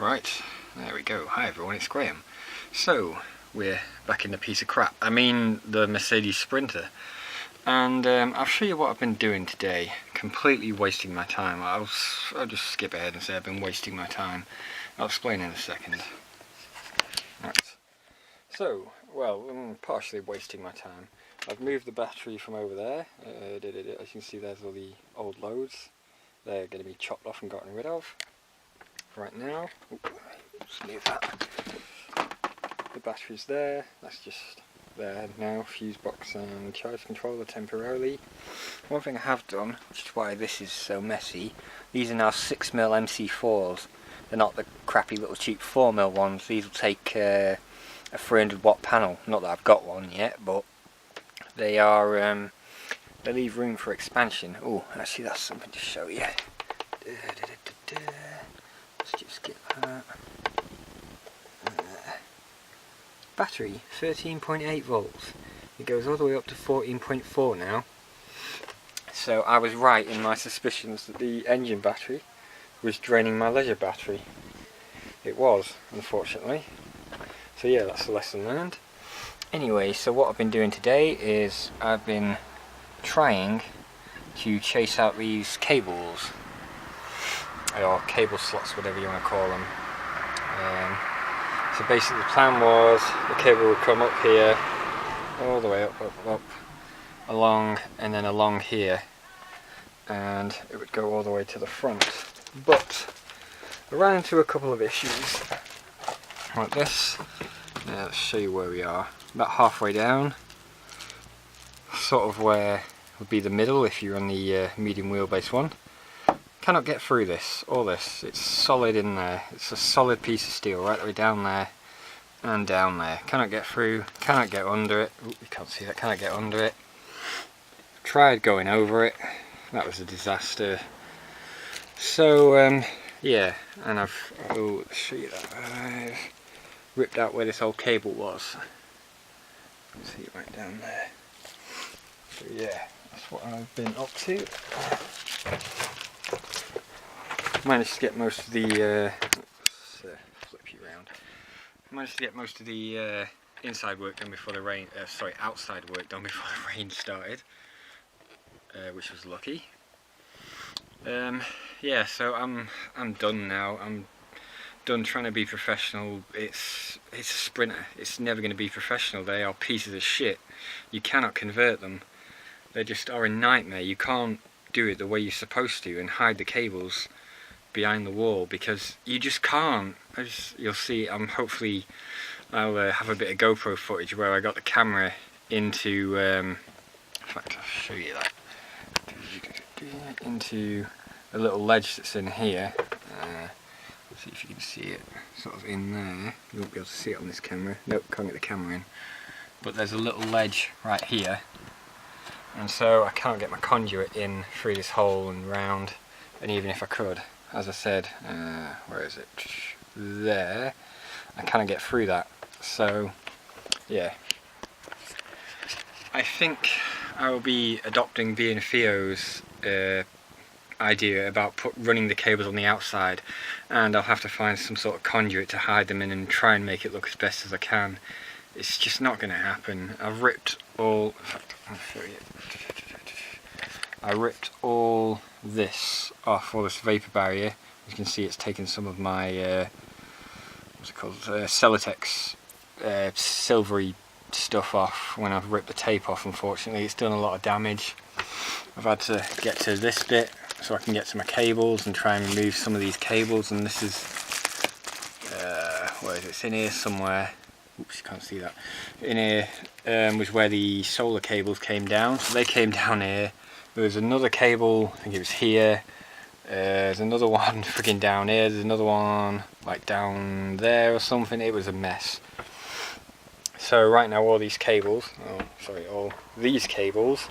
Right, there we go. Hi everyone, it's Graham. So, we're back in the piece of crap. I mean, the Mercedes Sprinter. And I'll show you what I've been doing today. Completely wasting my time. I'll just skip ahead and say I've been wasting my time. I'll explain in a second. Right. So, well, I'm partially wasting my time. I've moved the battery from over there. As you can see, there's all the old loads. They're going to be chopped off and gotten rid of. Right now, just move that. The battery's there, that's just there now, fuse box and charge controller temporarily. One thing I have done, which is why this is so messy, these are now 6mm MC4s. They're not the crappy little cheap 4mm ones. These will take a 300 watt panel. Not that I've got one yet, but they are, they leave room for expansion. Oh, actually that's something to show you. Let's just get that. Battery, 13.8 volts. It goes all the way up to 14.4 now. So I was right in my suspicions that the engine battery was draining my leisure battery. It was, unfortunately. So yeah, that's a lesson learned. Anyway, so what I've been doing today is I've been trying to chase out these cables. Or cable slots, whatever you want to call them. So basically the plan was the cable would come up here, all the way up, along, and then along here, and it would go all the way to the front. But I ran into a couple of issues like this. Let's show you where we are. About halfway down, sort of where would be the middle if you're on the medium wheelbase one. Cannot get through this, all this. It's solid in there. It's a solid piece of steel right the way down there and down there. Cannot get through, cannot get under it. Ooh, you can't see that, cannot get under it. Tried going over it. That was a disaster. So, yeah, and I've show you that. I've ripped out where this old cable was. You can see it right down there. So yeah, that's what I've been up to. Managed to get most of the flip you around. Managed to get most of the inside work done before the rain. Outside work done before the rain started, which was lucky. Yeah, so I'm done now. I'm done trying to be professional. It's a Sprinter. It's never going to be professional. They are pieces of shit. You cannot convert them. They just are a nightmare. You can't do it the way you're supposed to and hide the cables behind the wall, because you just can't. You'll see, hopefully I'll have a bit of GoPro footage where I got the camera into, in fact I'll show you that, into a little ledge that's in here. Let's see if you can see it, sort of in there. You won't be able to see it on this camera. Nope, can't get the camera in. But there's a little ledge right here, and so I can't get my conduit in through this hole and round, and even if I could, as I said, where is it? There. I cannot get through that. So, yeah. I think I will be adopting B and Theo's idea about running the cables on the outside, and I'll have to find some sort of conduit to hide them in and try and make it look as best as I can. It's just not going to happen. I've ripped all. In fact, I'll show you. I ripped all this off, all this vapor barrier. As you can see, it's taken some of my what's it called, Celotex silvery stuff off when I've ripped the tape off. Unfortunately, it's done a lot of damage. I've had to get to this bit so I can get to my cables and try and remove some of these cables, and this is where is it? It's in here somewhere. Oops, you can't see that. In here was where the solar cables came down, so they came down here. There was another cable, I think it was here. There's another one freaking down here. There's another one like down there or something. It was a mess. So right now all these cables, all these cables,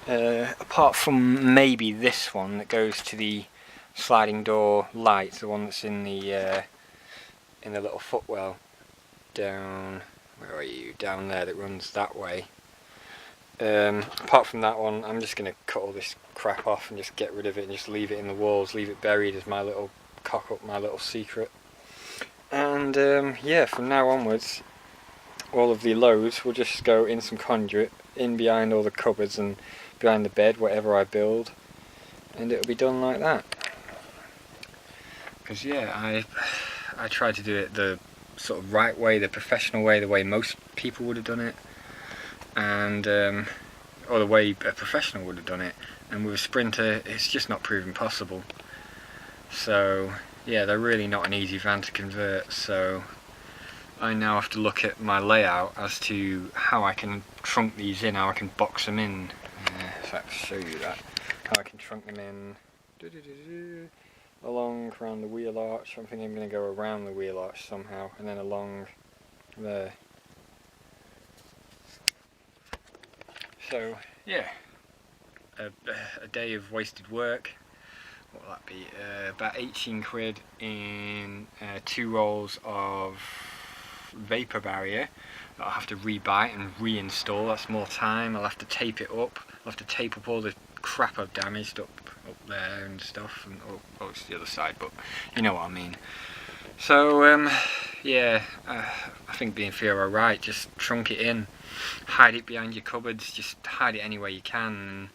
apart from maybe this one that goes to the sliding door light, the one that's in the little footwell down, where are you? Down there, that runs that way. Apart from that one, I'm just going to cut all this crap off and just get rid of it and just leave it in the walls, leave it buried as my little cock up, my little secret. And yeah, from now onwards, all of the loads will just go in some conduit, in behind all the cupboards and behind the bed, whatever I build, and it'll be done like that. Because yeah, I tried to do it the sort of right way, the professional way, the way most people would have done it, and or the way a professional would have done it, and with a Sprinter it's just not proven possible. So yeah, they're really not an easy van to convert, so I now have to look at my layout as to how I can trunk these in, how I can box them in. If I can show you that, how I can trunk them in along around the wheel arch. I'm thinking I'm going to go around the wheel arch somehow, and then along there. So yeah, a day of wasted work. What will that be? About 18 quid in 2 rolls of vapor barrier that I'll have to rebuy and reinstall. That's more time. I'll have to tape it up. I'll have to tape up all the crap I've damaged up there and stuff, and oh, it's the other side, but you know what I mean. So yeah, I think being fair are right. Just trunk it in, hide it behind your cupboards, just hide it anywhere you can, and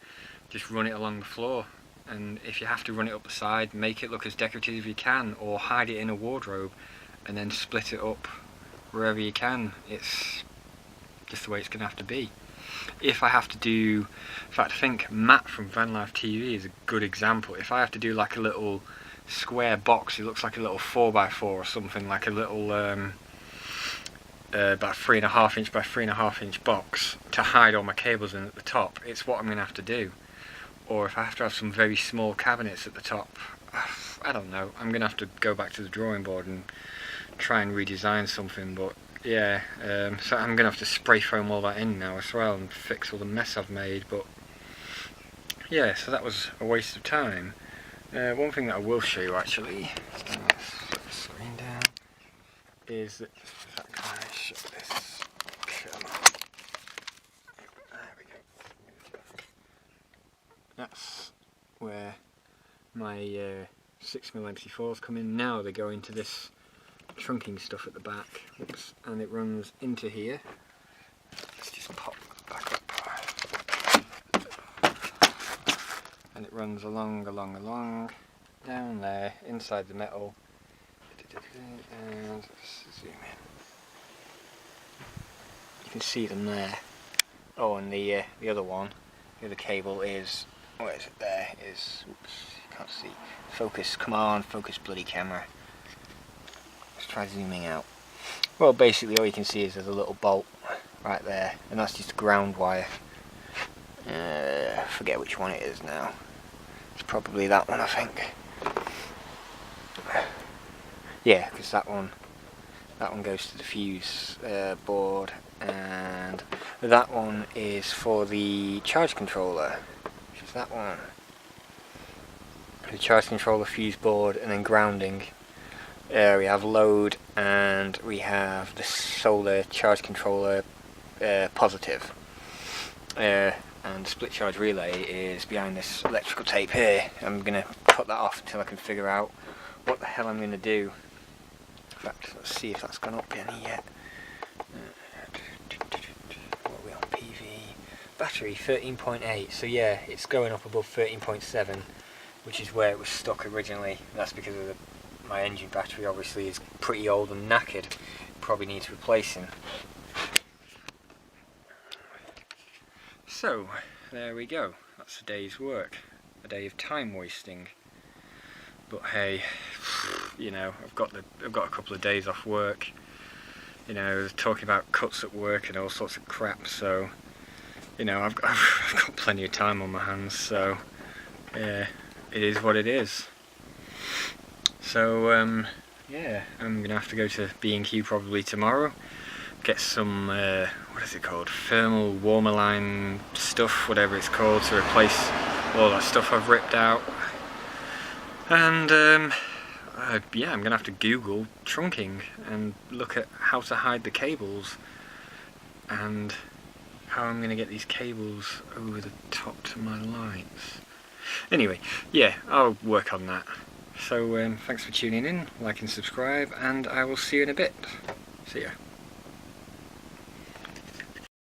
just run it along the floor. And if you have to run it up the side, make it look as decorative as you can, or hide it in a wardrobe and then split it up wherever you can. It's just the way it's going to have to be. If I have to do, in fact I think Matt from Vanlife TV is a good example. If I have to do like a little square box, it looks like a little 4x4 or something, like a little about 3.5 inch by 3.5 inch box to hide all my cables in at the top, it's what I'm going to have to do. Or if I have to have some very small cabinets at the top, I don't know, I'm going to have to go back to the drawing board and try and redesign something. But yeah, so I'm going to have to spray foam all that in now as well and fix all the mess I've made. But yeah, so that was a waste of time. One thing that I will show you actually, let's put the screen down, is that, can I shut this? Come on. There we go. That's where my 6mm MC4s come in. Now they go into this trunking stuff at the back. Oops. And it runs into here. Let's just pop back up. And it runs along, down there, inside the metal. And let's zoom in. You can see them there. Oh, and the other one, the other cable is, where is it there? Is, oops, you can't see. Focus, come on, focus bloody camera. Let's try zooming out. Well, basically all you can see is there's a little bolt right there, and that's just a ground wire. Forget which one it is now. It's probably that one, I think. Yeah, because that one goes to the fuse board, and that one is for the charge controller, which is that one. The charge controller, fuse board, and then grounding. We have load, and we have the solar charge controller positive. And the split charge relay is behind this electrical tape here. I'm going to cut that off until I can figure out what the hell I'm going to do. In fact, let's see if that's gone up any yet. What are we on? PV? Battery 13.8, so yeah, it's going up above 13.7, which is where it was stuck originally. That's because of my engine battery obviously is pretty old and knackered. Probably needs replacing. So, there we go. That's a day's work. A day of time wasting. But hey, you know, I've got a couple of days off work. You know, talking about cuts at work and all sorts of crap. So, you know, I've got plenty of time on my hands. So, yeah, it is what it is. So, yeah, I'm gonna have to go to B&Q probably tomorrow. Get some, what is it called? Thermal warmer line stuff, whatever it's called, to replace all that stuff I've ripped out. And yeah, I'm gonna have to Google trunking and look at how to hide the cables and how I'm gonna get these cables over the top to my lights. Anyway, yeah, I'll work on that. So thanks for tuning in, like and subscribe, and I will see you in a bit. See ya.